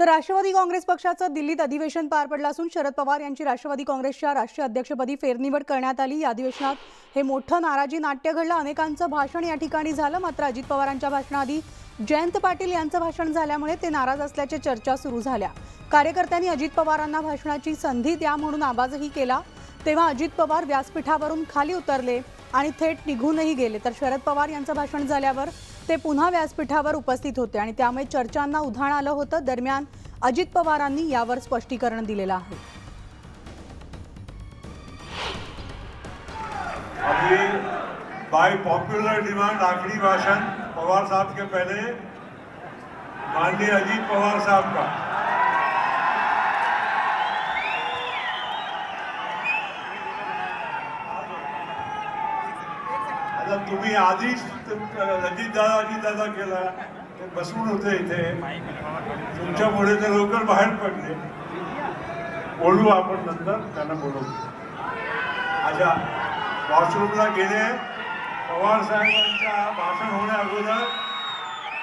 तर राष्ट्रवादी काँग्रेस पक्षाचं दिल्लीत अधिवेशन पार पडलं असून शरद पवार यांची राष्ट्रवादी काँग्रेसच्या राष्ट्रीय अध्यक्षपदी फेरनिवड करण्यात आली। या अधिवेशनात हे मोठं नाराजी नाट्य घडलं। अनेकांचं भाषण या ठिकाणी झालं, मात्र अजित पवारांच्या भाषणाआधी जयंत पाटील यांचं भाषण झाल्यामुळे ते नाराज असल्याची चर्चा सुरू झाल्या। कार्यकर्त्यांनी अजित पवारांना भाषणाची संधी द्या म्हणून आवाजही केला, तेव्हा अजित पवार व्यासपीठावरून खाली उतरले आणि थेट निघूनही गेले। तर शरद पवार यांचं भाषण झाल्यावर ते पुन्हा व्यासपीठावर उपस्थित होते आणि त्यामुळे चर्चांना उधाण आलं होतं। दरम्यान अजित पवारांनी यावर स्पष्टीकरण दिलेलं आहे। अभी बाय पॉपुलर डिमांड आखिरी भाषण पवार साहब के पहले माननीय अजीत पवार साहब का। तुम्ही आधीच अजित दादा केला, ते बसून होते इथे, तुमच्यामुळे ते लवकर बाहेर पडले। बोलू आपण नंतर, त्यांना बोलू। अच्छा, वॉशरूमला गेले पवार साहेबांच्या भाषण होण्या अगोदर,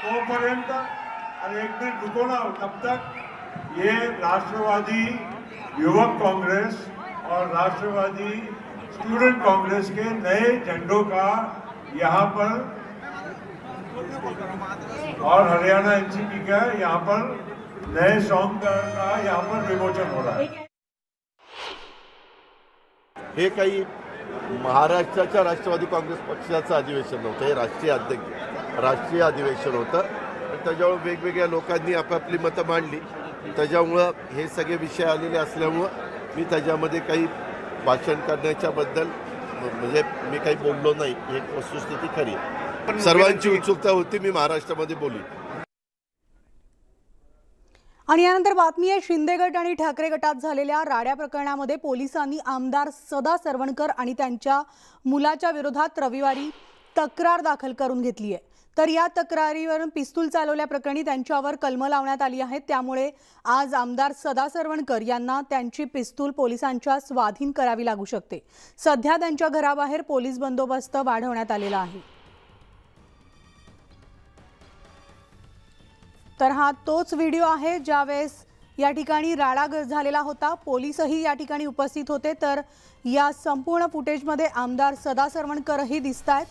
तोपर्यंत अरे एक मिनट रुको ना, तब तक ये राष्ट्रवादी युवक कांग्रेस और राष्ट्रवादी स्टूडेंट कांग्रेस के नए झंडों का यहाँ पर और हरियाणा एनसीपी का यहाँ पर नए सॉन्ग का यहाँ पर विमोचन हो रहा है। हे काही महाराष्ट्राच्या राष्ट्रवादी काँग्रेस पक्षाचं अधिवेशन होतं, हे राष्ट्रीय अधिवेशन होतं आणि त्याच्यावर वेगवेगळ्या लोकांनी आपापली मतं मांडली। त्याच्यामुळं हे सगळे विषय आलेले असल्यामुळं मी त्याच्यामध्ये काही भाषण करण्याच्या बद्दल म्हणजे मी काही बोललो नाही, एक वस्तुस्थिती खरी आहे। सर्वांची उत्सुकता होती मी महाराष्ट्रामध्ये बोली। आणि यानंतर बातमी आहे शिंदे गट आणि ठाकरे गटात झालेल्या राड्या प्रकरणामध्ये पोलिसांनी आमदार सदा सरवणकर आणि त्यांच्या मुलाच्या विरोधात रविवारी तक्रार दाखल करून घेतली आहे। तर या तक्रारीवरून पिस्तूल चालवल्याप्रकरणी त्यांच्यावर कलम लावण्यात आली आहे। त्यामुळे आज आमदार सदा सरवणकर यांना त्यांची पिस्तूल पोलिसांच्या स्वाधीन करावी लागू शकते। सध्या त्यांच्या घराबाहेर पोलीस बंदोबस्त वाढवण्यात आलेला आहे। तर हा तोच व्हिडिओ आहे ज्यावेळेस या ठिकाणी राडा झालेला होता, पोलीसही या ठिकाणी उपस्थित होते। तर या संपूर्ण फुटेजमध्ये आमदार सदा सरवणकरही दिसतात।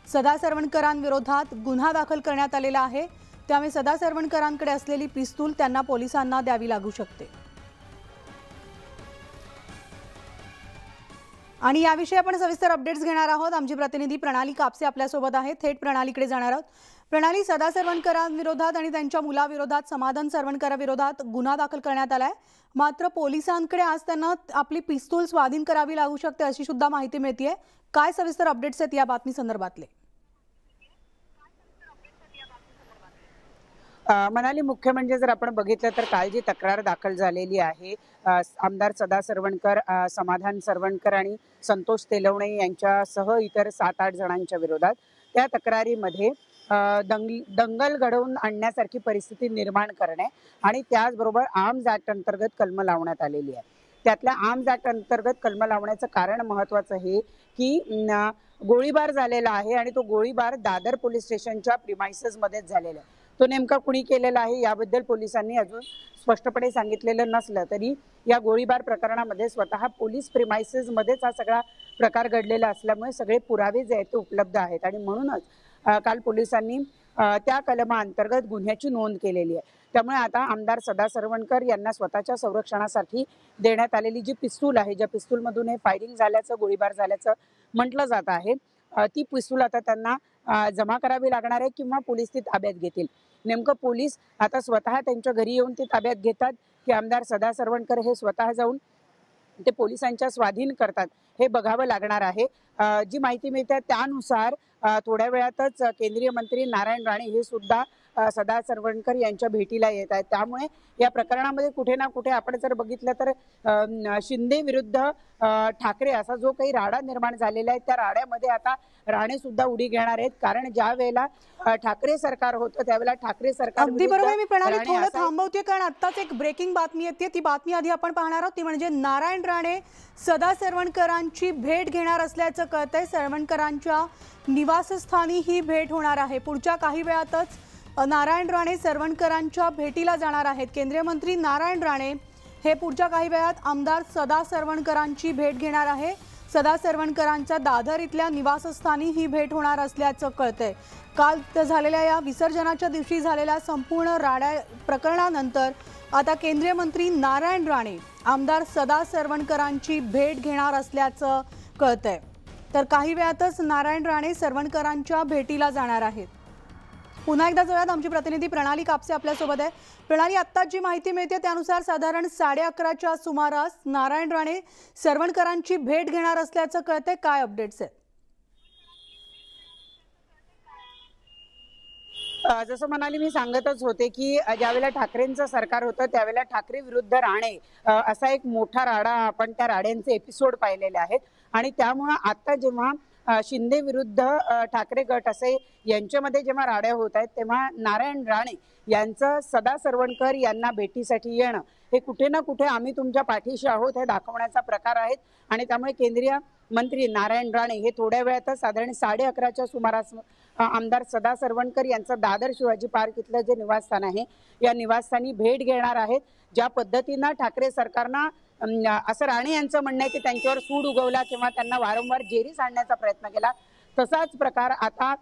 सदा सरवणकरांविरोधात गुन्हा दाखल करण्यात आलेला आहे, त्यामुळे सदा सरवणकरांकडे असलेली पिस्तूल त्यांना पोलिसांना द्यावी लागू शकते। आणि याविषयी आपण सविस्तर अपडेट्स घेणार आहोत। आमची प्रतिनिधी प्रणाली कापसे आपल्यासोबत आहे, थेट प्रणालीकडे जाणार आहोत। प्रणाली, सदा सरवणकरांविरोधात आणि त्यांच्या मुलाविरोधात समाधान सरवणकरांविरोधात गुन्हा दाखल करण्यात आलाय, मात्र पोलिसांकडे आज त्यांना आपली पिस्तूल स्वाधीन करावी लागू शकते अशी सुद्धा माहिती मिळतेय। काय सविस्तर अपडेट्स आहेत या बातमी संदर्भातले? मनाली, मुख्य म्हणजे जर आपण बघितलं तर काल जी तक्रार दाखल झालेली आहे आमदार सदा सरवणकर, समाधान सरवणकर आणि संतोष तेलवणे यांच्यासह इतर 7-8 जणांच्या विरोधात, त्या तक्रारीमध्ये दंगल घडवून आणण्यासारखी परिस्थिती निर्माण करणे आणि त्याचबरोबर आर्म्स ॲक्ट अंतर्गत कलम लावण्यात आलेली आहे। त्यातल्या आर्म्स ॲक्ट अंतर्गत कलम लावण्याचं कारण महत्त्वाचं हे की गोळीबार झालेला आहे आणि तो गोळीबार दादर पोलीस स्टेशनच्या प्रिमाइसेसमध्येच झालेला आहे। तो नेमका कुणी केलेला आहे याबद्दल पोलिसांनी अजून स्पष्टपणे सांगितलेलं नसलं तरी या गोळीबार प्रकरणामध्ये स्वतः पोलीस प्रिमाइसेसमध्येच हा सगळा प्रकार घडलेला असल्यामुळे सगळे पुरावे जे आहेत ते उपलब्ध आहेत आणि म्हणूनच काल पोलिसांनी त्या कलमाअंतर्गत गुन्ह्याची नोंद केलेली आहे। त्यामुळे आता आमदार सदा सरवणकर यांना स्वतःच्या संरक्षणासाठी देण्यात आलेली जी पिस्तूल आहे, ज्या पिस्तूलमधून हे फायरिंग झाल्याचं, गोळीबार झाल्याचं म्हटलं जात आहे, ती पिस्तूल आता त्यांना जमा करावी लागणार आहे किंवा पोलीस ती ताब्यात घेतील। नेमकं पोलीस आता स्वतः त्यांच्या घरी येऊन ती ताब्यात घेतात की आमदार सदा सरवणकर हे स्वतः जाऊन ते पोलिसांच्या स्वाधीन करतात हे बघावं लागणार आहे। जी माहिती मिळते त्यानुसार थोड्या वेळातच केंद्रीय मंत्री नारायण राणे हे सुद्धा सदा सरवणकर यांच्या भेटीला येत आहेत। त्यामुळे या प्रकरणामध्ये कुठे ना कुठे आपण जर बघितलं तर शिंदे विरुद्ध ठाकरे असा जो काही राडा निर्माण झालेला आहे त्या राड्यामध्ये आता राणे सुद्धा उडी घेणार आहेत। कारण ज्या वेळेला ठाकरे सरकार होतं त्यावेळेला ठाकरे सरकार अगदी बरोबर। मी प्रणाली थोडं थांबवते कारण आत्ताच एक ब्रेकिंग बातमी येते, ती बातमी आधी आपण पाहणार आहोत। ती म्हणजे नारायण राणे सदा सरवणकरांची भेट घेणार असल्याचं कळतंय। सरवणकरांच्या निवासस्थानी ही भेट होणार आहे। पुढच्या काही वेळातच नारायण राणे सरवणकरांच्या भेटीला जाणार आहेत। केंद्रीय मंत्री नारायण राणे हे पुढच्या काही वेळात आमदार सदा सरवणकरांची भेट घेणार आहे। सदा सरवणकरांच्या दादर इथल्या निवासस्थानी ही भेट होणार असल्याचं कळतंय। काल झालेल्या या विसर्जनाच्या दिवशी झालेल्या संपूर्ण राडा प्रकरणानंतर आता केंद्रीय मंत्री नारायण राणे आमदार सदा सरवणकरांची भेट घेणार असल्याचं कळतंय। तर काही वेळातच नारायण राणे सरवणकरांच्या भेटीला जाणार आहेत। पुन्हा एकदा जाऊयात, आमची प्रतिनिधी प्रणाली कापसे आपल्यासोबत आहे। प्रणाली, आत्ता जी माहिती मिळते त्यानुसार साधारण 11:30च्या सुमारास नारायण राणे सरवणकरांची भेट घेणार असल्याचं कळतंय। काय अपडेट्स आहेत? जसं म्हणाली मी सांगतच होते की ज्यावेळेला ठाकरेंचं सरकार होतं त्यावेळेला ठाकरे विरुद्ध राणे असा एक मोठा राडा, आपण त्या राड्यांचे एपिसोड पाहिलेले आहेत। आणि त्यामुळे आता जेव्हा शिंदे विरुद्ध ठाकरे गट असे यांच्यामध्ये जेव्हा राड्या होत आहेत तेव्हा नारायण राणे यांचं सदा सरवणकर यांना भेटीसाठी येणं हे कुठे ना कुठे आम्ही तुमच्या पाठीशी आहोत हे दाखवण्याचा प्रकार आहेत। आणि त्यामुळे केंद्रीय मंत्री नारायण राणे हे थोड्या वेळातच साधारण 11:30च्या सुमारास आमदार सदा सरवणकर यांचं दादर शिवाजी पार्क इथलं जे निवासस्थान आहे या निवासस्थानी भेट घेणार आहेत। ज्या पद्धतीनं ठाकरे सरकारनं असं राणे यांचं म्हणणं आहे की त्यांच्यावर सूड उगवला किंवा त्यांना वारंवार जेरी सांडण्याचा प्रयत्न केला, तसाच प्रकार आता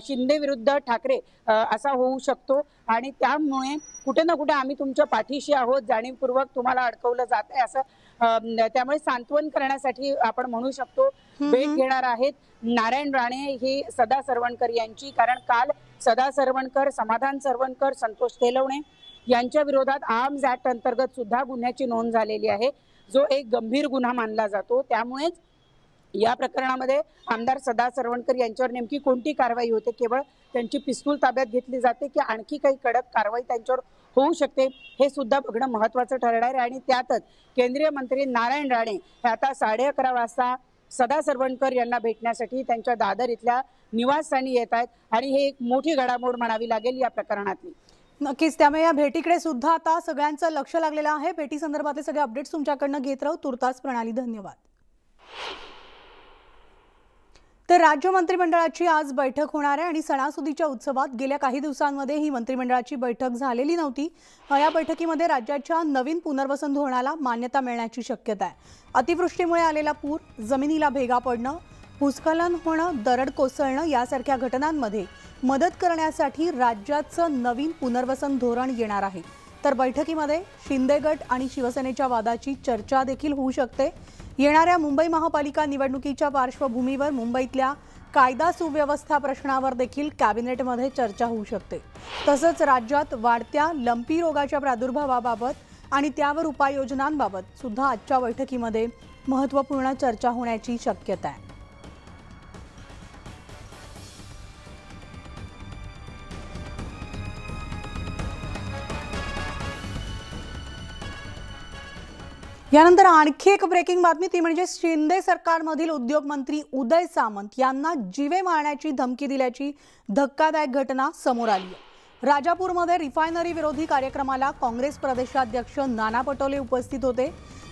शिंदे विरुद्ध ठाकरे असा होऊ शकतो। आणि त्यामुळे कुठे ना कुठे आम्ही तुमच्या पाठीशी आहोत, जाणीवपूर्वक तुम्हाला अडकवलं जात आहे असं त्यामुळे सांत्वन करण्यासाठी आपण म्हणू शकतो भेट घेणार आहेत नारायण राणे हे सदा सरवणकर यांची। कारण काल सदा सरवणकर, समाधान सरवणकर, संतोष तेलवणे यांच्या विरोधात आर्म्स ऍक्ट अंतर्गत सुद्धा गुन्ह्याची नोंद झालेली आहे, जो एक गंभीर गुन्हा मानला जातो। त्यामुळेच या प्रकरणामध्ये आमदार सदा सरवणकर यांच्यावर नेमकी कोणती कारवाई होते, केवळ त्यांची पिस्तूल ताब्यात घेतली जाते की आणखी काही कडक कारवाई त्यांच्यावर होऊ शकते, हे सुद्धा बघणं महत्त्वाचं ठरणार आहे। आणि त्यातच केंद्रीय मंत्री नारायण राणे हे आता 11:30 वाजता सदा सरवणकर यांना भेटण्यासाठी त्यांच्या दादर इथल्या निवासस्थानी येत आहेत आणि हे एक मोठी घडामोड म्हणावी लागेल या प्रकरणातली। नक्कीच, त्यामुळे या भेटीकडे सुद्धा आता सगळ्यांचं लक्ष लागलेलं आहे। भेटी संदर्भातले सगळे अपडेट्स तुमच्याकडनं घेत राहू। तुर्तास प्रणाली, धन्यवाद। तर राज्य मंत्रिमंडळाची आज बैठक होणार आहे आणि सणासुदीच्या उत्सवात गेल्या काही दिवसांमध्ये ही मंत्रिमंडळाची बैठक झालेली नव्हती। या बैठकीमध्ये राज्याच्या नवीन पुनर्वसन धोरणाला मान्यता मिळण्याची शक्यता आहे। अतिवृष्टीमुळे आलेला पूर, जमिनीला भेगा पडणं, भूस्खलन होणं, दरड कोसळणं यासारख्या घटनांमध्ये मदत करण्यासाठी राज्याचं नवीन पुनर्वसन धोरण येणार आहे। तर बैठकीमध्ये शिंदे गट आणि शिवसेनेच्या वादाची चर्चा देखील होऊ शकते। येणाऱ्या मुंबई महापालिका निवडणुकीच्या पार्श्वभूमीवर मुंबईतल्या कायदा सुव्यवस्था प्रश्नावर देखील कॅबिनेटमध्ये चर्चा होऊ शकते। तसंच राज्यात वाढत्या लंपी रोगाच्या प्रादुर्भावाबाबत आणि त्यावर उपाययोजनांबाबत सुद्धा आजच्या बैठकीमध्ये महत्त्वपूर्ण चर्चा होण्याची शक्यता आहे। यानंतर आणखी एक ब्रेकिंग बातमी, ती म्हणजे शिंदे सरकारमधील उद्योग मंत्री उदय सामंत यांना जीवे मारण्याची धमकी दिल्याची धक्कादायक घटना समोर आली आहे। राजापूरमध्ये रिफायनरी विरोधी कार्यक्रमाला काँग्रेस प्रदेशाध्यक्ष नाना पटोले उपस्थित होते।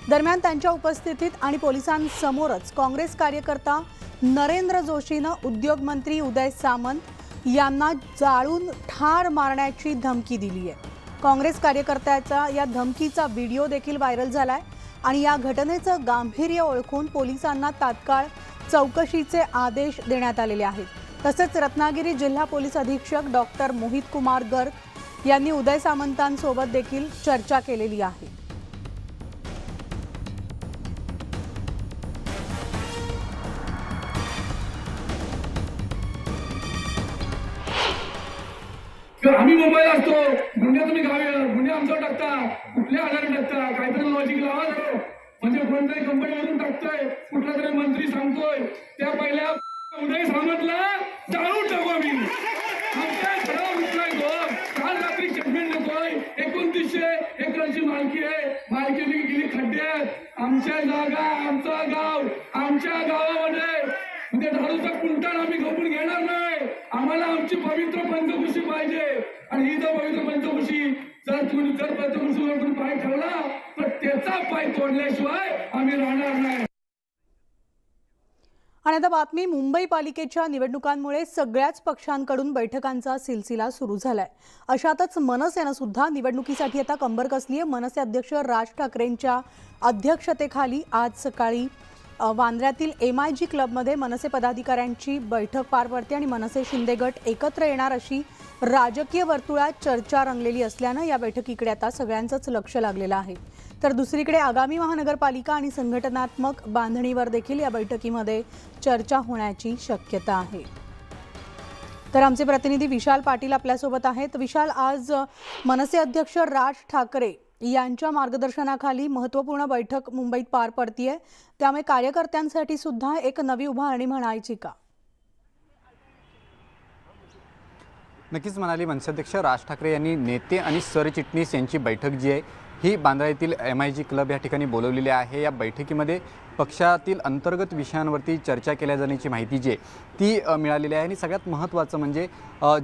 दरम्यान त्यांच्या उपस्थितीत आणि पोलिसांसमोरच काँग्रेस कार्यकर्ता नरेंद्र जोशीनं उद्योग मंत्री उदय सामंत यांना जाळून ठार मारण्याची धमकी दिली आहे। काँग्रेस कार्यकर्त्याचा या धमकीचा व्हिडिओ देखील व्हायरल झालाय आणि या घटनेचं गांभीर्य ओळखून पोलिसांना तात्काळ चौकशीचे आदेश देण्यात आलेले आहेत। तसेच रत्नागिरी जिल्हा पोलीस अधीक्षक डॉक्टर मोहित कुमार गर्ग यांनी उदय सामंतांसोबत देखील चर्चा केलेली आहे। आम्ही मुंबईला असतो, गुन्हे तुम्ही गुन्हे आमच्यावर टाकता, कुठल्या आधारे टाकता, काहीतरी लॉजिक लावा जरा। म्हणजे कोणत्याही कंपनीवरून टाकतोय, कुठला तरी मंत्री सांगतोय, त्या पहिल्या उदय सामंतला जाळून टाकू आम्ही। आमच्या घरावर उठलाय तो, काल रात्री स्टेटमेंट देतोय 2900 एकरांची मालकी आहे, मालकीने गेली खड्ड्यात। आमच्या जागा, आमचा गाव, आमच्या गावामध्ये म्हणजे दारूचा कुंटाण आम्ही खपून घेणार नाही। आम्हाला आमची पवित्र पंचकृषी पाहिजे आणि ही जर पवित्र पंचकृषी जर पंचकृषीवर तुम्ही पाय ठेवला तर त्याचा पाय तोडल्याशिवाय आम्ही राहणार नाही। आणि आता बातमी मुंबई पालिकेच्या निवडणुकांमुळे सगळ्याच पक्षांकडून बैठकांचा सिलसिला सुरू झालाय। अशातच मनसेनं सुद्धा निवडणुकीसाठी आता कंबर कसली आहे। मनसे अध्यक्ष राज ठाकरेंच्या अध्यक्षतेखाली आज सकाळी वांद्र्यातील MIG क्लबमध्ये मनसे पदाधिकाऱ्यांची बैठक पार पडते आणि मनसे शिंदे गट एकत्र येणार अशी राजकीय वर्तुळात चर्चा रंगलेली असल्यानं या बैठकीकडे आता सगळ्यांचंच लक्ष लागलेलं आहे। तर दुसरीकडे आगामी महानगरपालिका आणि संघटनात्मक बांधणीवर देखील या बैठकीमध्ये चर्चा होण्याची शक्यता आहे। तर आमचे प्रतिनिधी विशाल पाटील आपल्यासोबत आहेत। विशाल, आज मनसे अध्यक्ष राज ठाकरे यांच्या मार्गदर्शनाखाली महत्त्वपूर्ण बैठक मुंबईत पार पडतीये, त्यामुळे कार्यकर्त्यांसाठी सुद्धा एक नवी उभारणी म्हणायची का? नक्कीच म्हणाली मनसे अध्यक्ष राज ठाकरे यांनी नेते आणि सरचिटणीस यांची बैठक जी आहे ही बांद्रा येथील MIG क्लब या ठिकाणी बोलवलेली आहे। या बैठकीमध्ये पक्षातील अंतर्गत विषयांवरती चर्चा केल्या जाण्याची माहिती जी आहे ती मिळालेली आहे आणि सगळ्यात महत्त्वाचं म्हणजे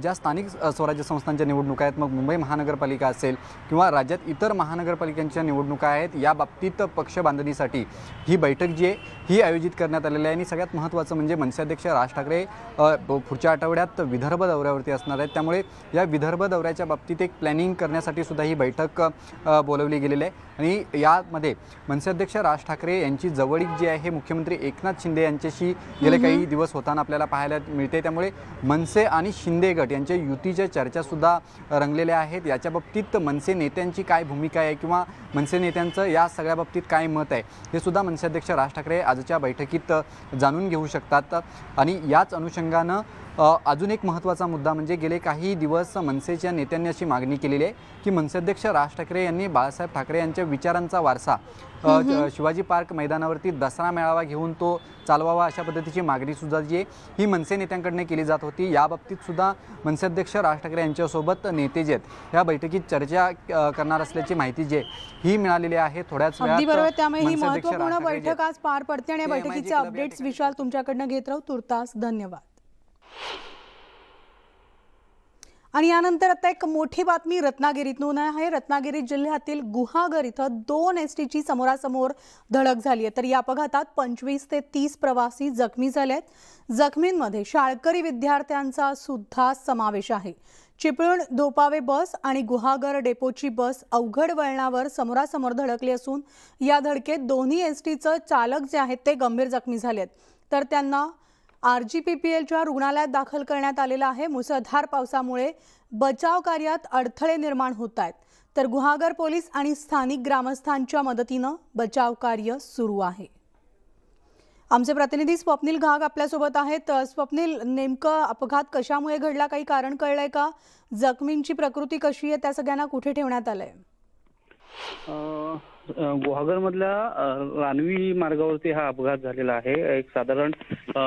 ज्या स्थानिक स्वराज्य संस्थांच्या निवडणुका आहेत, मग मुंबई महानगरपालिका असेल किंवा राज्यात इतर महानगरपालिकांच्या निवडणुका आहेत, या बाबतीत पक्ष बांधणीसाठी ही बैठक जी आहे ही आयोजित करण्यात आलेली आहे। आणि सगळ्यात महत्त्वाचं म्हणजे मनसे अध्यक्ष राज ठाकरे पुढच्या आठवड्यात विदर्भ दौऱ्यावरती असणार आहेत, त्यामुळे या विदर्भ दौऱ्याच्या बाबतीत एक प्लॅनिंग करण्यासाठी सुद्धा ही बैठक बोलवली गेलेली आहे। आणि यामध्ये मनसे अध्यक्ष राज ठाकरे यांची जवळीक जी आहे मुख्यमंत्री एकनाथ शिंदे यांच्याशी गेले काही दिवस होताना आपल्याला पाहायला मिळते, त्यामुळे मनसे आणि शिंदे गट यांच्या युतीच्या चर्चा सुद्धा रंगलेल्या आहेत। याच्या बाबतीत मनसे नेत्यांची काय भूमिका आहे किंवा मनसे नेत्यांचं या सगळ्या बाबतीत काय मत आहे हे सुद्धा मनसे अध्यक्ष राज ठाकरे आजच्या बैठकीत जाणून घेऊ शकतात। आणि याच अनुषंगानं अजून एक महत्त्वाचा मुद्दा म्हणजे गेले काही दिवस मनसेच्या नेत्यांनी अशी मागणी केलेली आहे की मनसे अध्यक्ष राज ठाकरे यांनी बाळासाहेब ठाकरे यांच्या विचारांचा वारसा शिवाजी पार्क मैदानावरती दसरा मेळावा घेऊन तो चालवावा, अशा पद्धतीची मागणी सुद्धा जी आहे ही मनसे नेत्यांकडून केली जात होती। या बाबतीत सुद्धा मनसे अध्यक्ष राज ठाकरे यांच्यासोबत नेते जे आहेत या बैठकीत चर्चा करणार असल्याची माहिती जी आहे ही मिळालेली आहे। थोड्याच अगदी बरोबर, त्यामुळे ही महत्त्वपूर्ण बैठक आज पार पडते आणि बैठकीचे अपडेट्स विशाल तुमच्याकडनं घेत राहू। तुर्तास धन्यवाद। आणि यानंतर आता एक मोठी बातमी रत्नागिरीतून आहे। रत्नागिरी जिल्ह्यातील गुहागर इथं 2 STची समोरासमोर धडक झाली आहे, तर या अपघातात 25 ते 30 प्रवासी जखमी झाले आहेत। जखमींमध्ये शाळकरी विद्यार्थ्यांचा सुद्धा समावेश आहे। चिपळूण धोपावे बस आणि गुहागर डेपोची बस अवघड वळणावर समोरासमोर धडकली असून या धडकेत दोन्ही STचे चालक जे आहेत ते गंभीर जखमी झालेत, तर त्यांना RGPPLच्या रुग्णालयात दाखल करण्यात आलेला आहे। मुसळधार पावसामुळे बचाव कार्यात अडथळे निर्माण होत आहेत, तर गुहागर पोलीस आणि स्थानिक ग्रामस्थांच्या मदतीनं बचाव कार्य सुरू आहे। आमचे प्रतिनिधी स्वप्नील घाग आपल्यासोबत आहेत। स्वप्नील, नेमकं अपघात कशामुळे घडला, काही कारण कळलंय का? जखमींची प्रकृती कशी आहे, त्या सगळ्यांना कुठे ठेवण्यात आलंय? गुहागर मधल्या रानवी मार्गावरती हा अपघात झालेला आहे। एक साधारण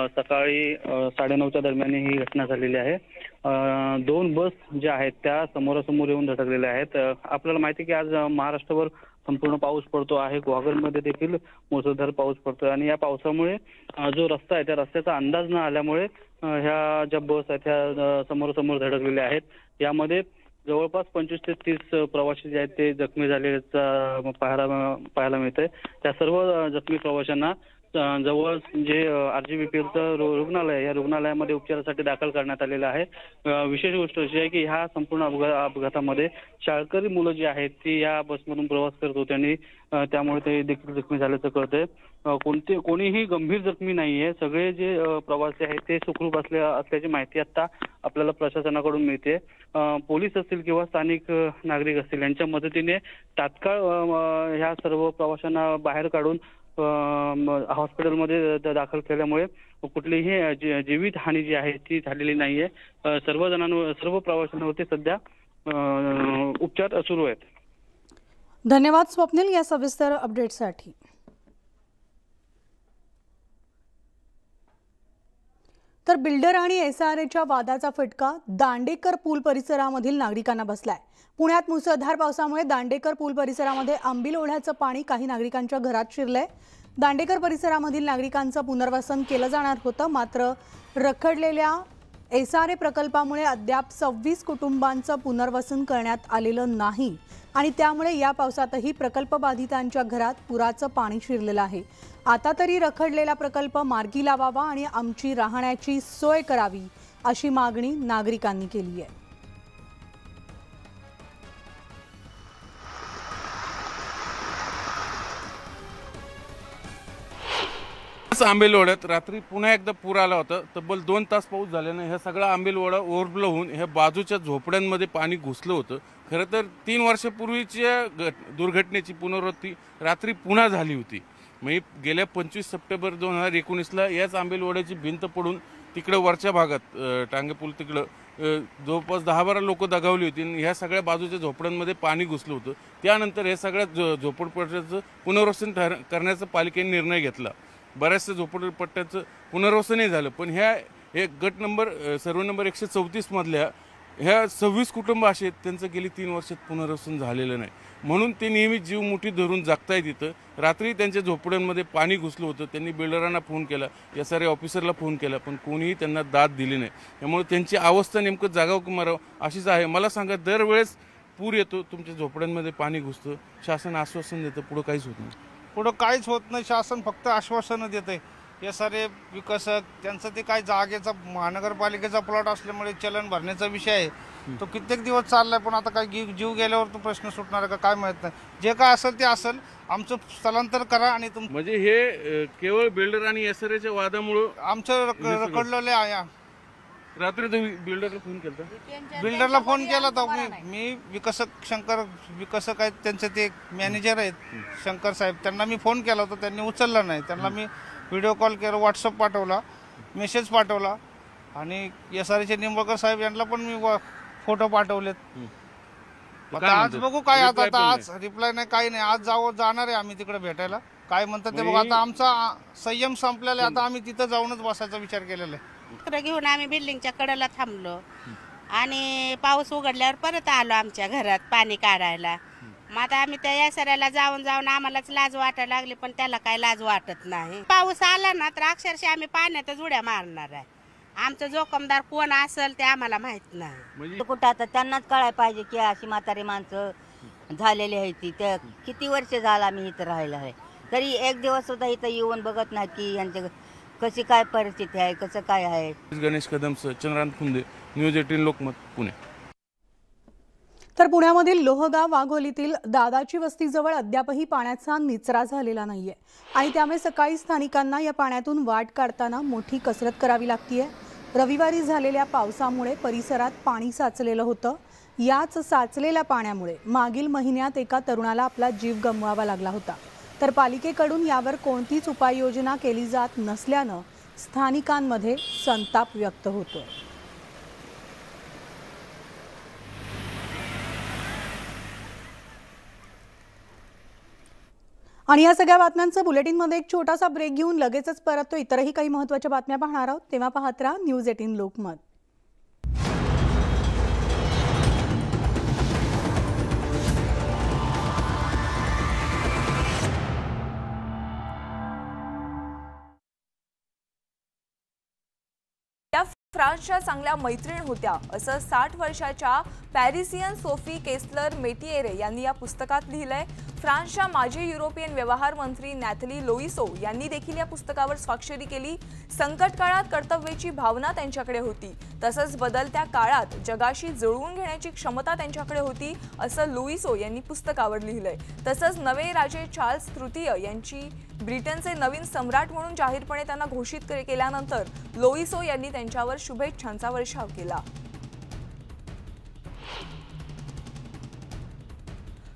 सकाळी 9:30च्या दरम्यान ही घटना झालेली आहे। 2 बस ज्या आहेत त्या समोरासमोर येऊन धडकलेल्या आहेत। आपल्याला माहिती आहे की आज महाराष्ट्रभर संपूर्ण पाऊस पडतो आहे, गुहागरमध्ये देखील मुसळधार पाऊस पडतो आणि या पावसामुळे जो रस्ता आहे त्या रस्त्याचा अंदाज न आल्यामुळे ह्या ज्या बस आहेत त्या समोरासमोर धडकलेल्या आहेत। यामध्ये जवळपास 25 ते 30 प्रवासी जे आहेत ते जखमी झालेल्याचं पाहायला मिळतंय। त्या सर्व जखमी प्रवाशांना जवळ जे RGPPLचं रुग्णालय या रुग्णालयामध्ये उपचारासाठी दाखल करण्यात आलेलं आहे। विशेष गोष्ट अशी आहे की ह्या संपूर्ण अपघातामध्ये शाळकरी मुलं जी आहेत ती या बसमधून प्रवास करत होती आणि त्यामुळे ते देखील जखमी झाल्याचं कळतंय। कोणीही गंभीर जखमी नाहीये, सगळे जे प्रवासी आहेत ते सुखरूप असल्याची माहिती आता आपल्याला प्रशासनाकडून मिळते। पोलीस असतील किंवा स्थानिक नागरिक असतील यांच्या मदतीने तात्काळ ह्या सर्व प्रवाशांना बाहेर काढून हॉस्पिटलमध्ये दाखल केल्यामुळे कुठलीही जीवित हानी जी आहे ती झालेली नाहीये। सर्व प्रवाशांवरती सध्या उपचार सुरू आहेत। धन्यवाद स्वप्नील या सविस्तर अपडेटसाठी। तर बिल्डर आणि SRAच्या वादाचा फटका दांडेकर पूल परिसरामधील नागरिकांना बसलाय। पुण्यात मुसळधार पावसामुळे दांडेकर पूल परिसरामध्ये आंबील ओढ्याचं पाणी काही नागरिकांच्या घरात शिरलंय। दांडेकर परिसरामधील नागरिकांचं पुनर्वसन केलं जाणार होतं, मात्र रखडलेल्या SRA प्रकल्पामुळे अद्याप 26 कुटुंबांचं पुनर्वसन करण्यात आलेलं नाही आणि त्यामुळे या पावसातही प्रकल्प बाधितांच्या घरात पुराचं पाणी शिरलेलं आहे। आता तरी रखडलेला प्रकल्प मार्गी लावावा आणि आमची राहण्याची सोय करावी अशी मागणी नागरिकांनी केली आहे. आंबेलवाड्यात रात्री पुन्हा एकदा पूर आला होता. तब्बल 2 तास पाऊस झाल्याने हे सगळं आंबेलवाडा ओव्हरफ्लो होऊन ह्या बाजूच्या झोपड्यांमध्ये पाणी घुसलं होतं. खरं तर 3 वर्षापूर्वीच्या दुर्घटनेची पुनरावृत्ती रात्री पुन्हा झाली होती. म्हणजे गेल्या 25 सप्टेंबर 2019ला याच आंबेलवाड्याची भिंत पडून तिकडं वरच्या भागात टांगे पूल तिकडं जवळपास 10-12 लोक दगावली होती आणि ह्या सगळ्या बाजूच्या झोपड्यांमध्ये पाणी घुसलं होतं. त्यानंतर हे सगळ्या झोपडपट्ट्याचं पुनर्वसन करण्याचा पालिकेने निर्णय घेतला. बऱ्याचशा झोपडपट्ट्याचं पुनर्वसनही झालं, पण ह्या एक गट नंबर सर्वे नंबर 134 मधल्या ह्या 26 कुटुंब असे आहेत त्यांचं गेली 3 वर्षात पुनर्वसन झालेलं नाही. म्हणून ते नेहमी जीव मुठी धरून जगतायत. तिथं रात्री त्यांच्या झोपड्यांमध्ये पाणी घुसलं होतं. त्यांनी बिल्डरांना फोन केला, SRA ऑफिसरला फोन केला, पण कोणीही त्यांना दाद दिली नाही. त्यामुळे त्यांची अवस्था नेमकं जागाव की मराव अशीच आहे. मला सांगा, दरवेळेस पूर येतो, तुमच्या झोपड्यांमध्ये पाणी घुसतं, शासन आश्वासन देतं, पुढं काहीच होत नाही. पुढं काहीच होत नाही. शासन फक्त आश्वासनं देते. SRA विकसक त्यांचं ते काय जागेचा महानगरपालिकेचा प्लॉट असल्यामुळे चलन भरण्याचा विषय आहे, तो कित्येक दिवस चाललाय. पण आता काय जीव गेल्यावर तो प्रश्न सुटणार आहे का काय माहित नाही. जे काय असेल ते असेल, आमचं स्थलांतर करा. आणि म्हणजे हे केवळ बिल्डर आणि SRAच्या वादामुळे आमचं रखडलेलं आहे. रात्री तुम्ही बिल्डरला फोन केला? बिल्डरला फोन केला होता मी. विकसक आहेत, त्यांचे ते मॅनेजर आहेत शंकर साहेब, त्यांना मी फोन केला होता, त्यांनी उचलला नाही. त्यांना मी व्हिडिओ कॉल केला, व्हॉट्सअप पाठवला, मेसेज पाठवला आणि SRAचे निंबाळकर साहेब यांना पण मी फोटो पाठवलेत. आता आज बघू काय. आता आज रिप्लाय नाही, काही नाही. आज जाणार आहे आम्ही तिकडे भेटायला. काय म्हणतात ते बघू. आता आमचा संयम संपलेला आहे. आता आम्ही तिथं जाऊनच बसायचा विचार केलेला आहे. घेऊन आम्ही बिल्डिंगच्या कडेला थांबलो आणि पाऊस उघडल्यावर परत आलो आमच्या घरात पाणी काढायला. मग आता आम्ही त्या SRAला जाऊन आम्हालाच लाज वाटायला लागली, पण त्याला काय लाज वाटत नाही. पाऊस आला ना तर अक्षरशः आम्ही पाण्यातच उड्या मारणार आहे. आमचं जोखमदार कोण असेल ते आम्हाला माहित नाही. कुठं आता त्यांनाच कळायला पाहिजे की अशी म्हातारी माणसं झालेली आहे ती. त्या किती वर्ष झाला आम्ही इथं राहिलं आहे, तरी एक दिवस सुद्धा इथं येऊन बघत नाही की यांच्या कशी काय परिस्थिती आहे, कसं काय आहे. गणेश कदमसह चंद्रांत फुंदे, न्यूज 18 लोकमत, पुणे. तर पुण्यामधील लोहगाव वाघोलीतील दादाची वस्तीजवळ अद्यापही पाण्याचा निचरा झालेला नाहीये आणि त्यामुळे सकाळी स्थानिकांना या पाण्यातून वाट काढताना मोठी कसरत करावी लागतीये. रविवारी झालेल्या पावसामुळे परिसरात पाणी साचलेलं होतं. याच साचलेल्या पाण्यामुळे मागील महिन्यात एका तरुणाला आपला जीव गमवावा लागला होता. तर पालिकेकडून यावर कोणतीच उपाययोजना केली जात नसल्यानं स्थानिकांमध्ये संताप व्यक्त होतोय. आणि या सगळ्या बातम्यांचं बुलेटिनमध्ये एक छोटासा ब्रेक घेऊन लगेचच परततो. इतरही काही महत्त्वाच्या बातम्या पाहणार आहोत, तेव्हा पाहत राहा न्यूज 18 लोकमत. फ्रान्सच्या चांगल्या मैत्रीण होत्या असं 60 वर्षाच्या पॅरिसियन सोफी केस्लर मेटिएरे यांनी या पुस्तकात लिहिलंय. फ्रान्सच्या माजी युरोपियन व्यवहार मंत्री नॅथली लोइसो यांनी देखील या पुस्तकावर स्वाक्षरी केली. संकट काळात कर्तव्याची भावना त्यांच्याकडे होती, तसंच बदलत्या काळात जगाशी जुळवून घेण्याची क्षमता त्यांच्याकडे होती असं लोइसो यांनी पुस्तकावर लिहिलंय. तसंच नवे राजे चार्ल्स तृतीय यांची ब्रिटनचे नवीन सम्राट म्हणून जाहीरपणे त्यांना घोषित केल्यानंतर लोइसो यांनी त्यांच्यावर शुभेच्छांचा वर्षाव केला.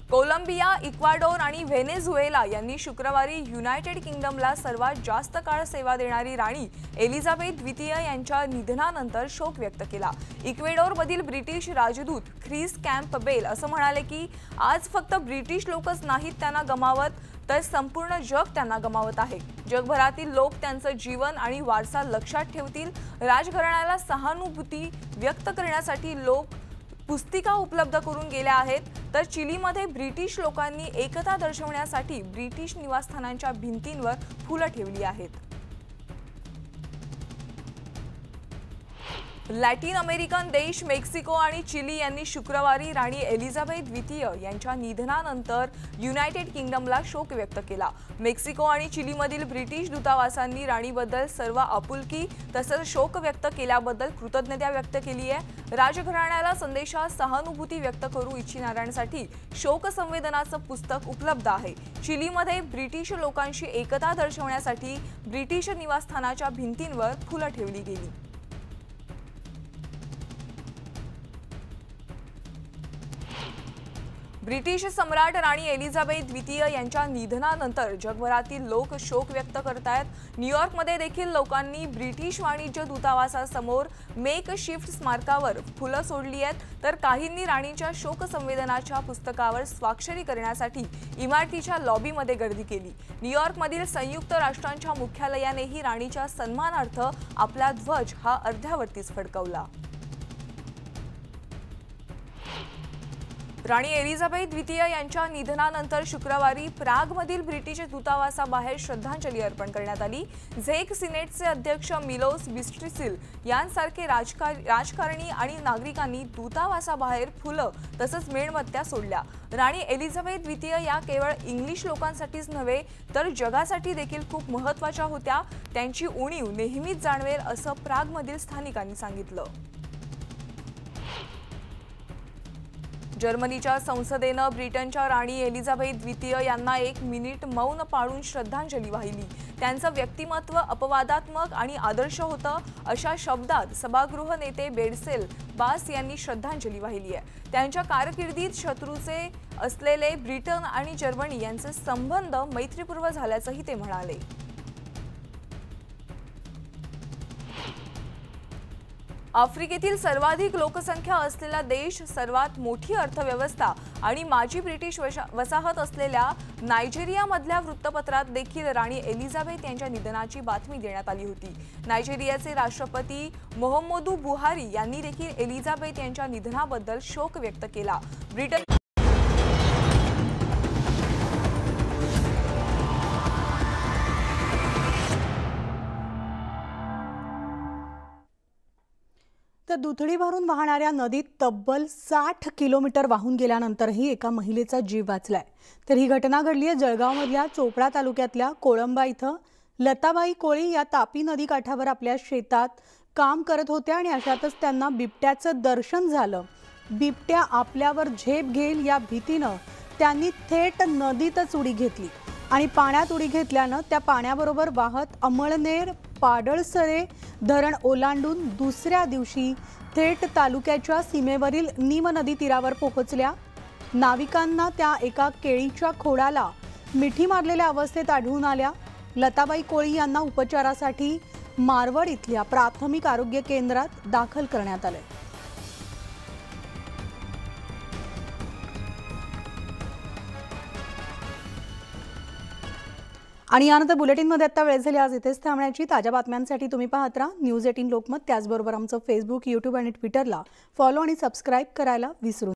कोलंबिया, इक्वाडोर आणि व्हेनेझुएला यांनी शुक्रवारी युनायटेड किंगडमला सर्वात जास्त काळ सेवा देणारी राणी एलिझाबेथ द्वितीय यांच्या निधनानंतर शोक व्यक्त केला. इक्वेडोरमधील ब्रिटिश राजदूत ख्रिस कॅम्पबेल असं म्हणाले की आज फक्त ब्रिटिश लोकच नाहीत त्यांना गमावत, तर संपूर्ण जग त्यांना गमावत आहे. जगभरातील लोक त्यांचं जीवन आणि वारसा लक्षात ठेवतील. राजघराण्याला सहानुभूती व्यक्त करण्यासाठी लोक पुस्तिका उपलब्ध करून गेल्या आहेत, तर चिलीमध्ये ब्रिटिश लोकांनी एकता दर्शवण्यासाठी ब्रिटिश निवासस्थानांच्या भिंतींवर फुलं ठेवली आहेत. लॅटिन अमेरिकन देश मेक्सिको आणि चिली यांनी शुक्रवारी राणी एलिझाबेथ द्वितीय यांच्या निधनानंतर युनायटेड किंगडमला शोक व्यक्त केला। मेक्सिको आणि चिलीमधील ब्रिटिश दूतावासांनी राणीबद्दल सर्व आपुलकी तसंच शोक व्यक्त केल्याबद्दल कृतज्ञता व्यक्त केली आहे। राजघराण्याला संदेशात सहानुभूती व्यक्त करू इच्छिणाऱ्यांसाठी शोक संवेदनाचं पुस्तक उपलब्ध आहे। चिलीमध्ये ब्रिटिश लोकांशी एकता दर्शवण्यासाठी ब्रिटिश निवासस्थानाच्या भिंतींवर फुलं ठेवली गेली। ब्रिटिश सम्राट राणी एलिझाबेथ द्वितीय यांच्या निधनानंतर जगभरातील लोक शोक व्यक्त करतायत। न्यूयॉर्कमध्ये देखील लोकांनी ब्रिटिश वाणिज्य दूतावासासमोर मेक शिफ्ट स्मारकावर फुलं सोडली आहेत, तर काहींनी राणीच्या शोक संवेदनाच्या पुस्तकावर स्वाक्षरी करण्यासाठी इमारतीच्या लॉबीमध्ये गर्दी केली। न्यूयॉर्कमधील संयुक्त राष्ट्रांच्या मुख्यालयानेही राणीच्या सन्मानार्थ आपला ध्वज हा अर्ध्यावरतीच फडकवला। राणी एलिझाबेथ द्वितीय यांच्या निधनानंतर शुक्रवारी प्रागमधील ब्रिटिश दूतावासाबाहेर श्रद्धांजली अर्पण करण्यात आली। झेक सिनेटचे अध्यक्ष मिलोस बिस्ट्रिसिल यांसारखे राजकारणी आणि नागरिकांनी दूतावासाबाहेर फुलं तसंच मेणबत्त्या सोडल्या। राणी एलिझाबेथ द्वितीय या केवळ इंग्लिश लोकांसाठीच नव्हे तर जगासाठी देखील खूप महत्त्वाच्या होत्या। त्यांची उणीव नेहमीच जाणवेल असं प्रागमधील स्थानिकांनी सांगितलं। जर्मनीच्या संसदेनं ब्रिटनच्या राणी एलिझाबेथ द्वितीय यांना 1 मिनिट मौन पाळून श्रद्धांजली वाहिली। त्यांचं व्यक्तिमत्व अपवादात्मक आणि आदर्श होतं अशा शब्दात सभागृह नेते बेडसेल बास यांनी श्रद्धांजली वाहिली आहे। त्यांच्या कारकिर्दीत शत्रूचे असलेले ब्रिटन आणि जर्मनी यांचे संबंध मैत्रीपूर्ण झाल्याचंही ते म्हणाले। आफ्रिकेतील सर्वाधिक लोकसंख्या असलेला देश, सर्वात मोठी अर्थव्यवस्था आणि माजी ब्रिटिश वसाहत असलेल्या नायजेरियामधल्या वृत्तपत्रात देखील राणी एलिझाबेथ यांच्या निधनाची बातमी देण्यात आली होती। नायजेरियाचे राष्ट्रपती मोहम्मदू बुहारी यांनी देखील एलिझाबेथ यांच्या निधनाबद्दल शोक व्यक्त केला। ब्रिटन तर दुथडी भरून वाहणाऱ्या नदीत तब्बल 60 किलोमीटर वाहून गेल्यानंतरही एका महिलेचा जीव वाचलाय। तर ही घटना घडली आहे जळगावमधल्या चोपडा तालुक्यातल्या कोळंबा इथं। लताबाई कोळी या तापी नदी काठावर आपल्या शेतात काम करत होत्या आणि अशातच त्यांना बिबट्याचं दर्शन झालं। बिबट्या आपल्यावर झेप घेईल या भीतीनं त्यांनी थेट नदीतच उडी घेतली आणि पाण्यात उडी घेतल्यानं त्या पाण्याबरोबर वाहत अमळनेर पाडळसरे धरण ओलांडून दुसऱ्या दिवशी थेट तालुक्याच्या सीमेवरील नीम नदी तीरावर पोहोचल्या। नाविकांना त्या एका केळीच्या खोडाला मिठी मारलेल्या अवस्थेत आढळून आल्या। लताबाई कोळी यांना उपचारासाठी मारवड इथल्या प्राथमिक आरोग्य केंद्रात दाखल करण्यात आले। आणि यानंतर बुलेटिनमध्ये आता वेळ झाली आज इथेच थांबण्याची। ताज्या बातम्यांसाठी तुम्ही पाहत राहा न्यूज 18 लोकमत। त्याचबरोबर आमचं फेसबुक, यूट्यूब आणि ट्विटरला फॉलो आणि सबस्क्राईब करायला विसरू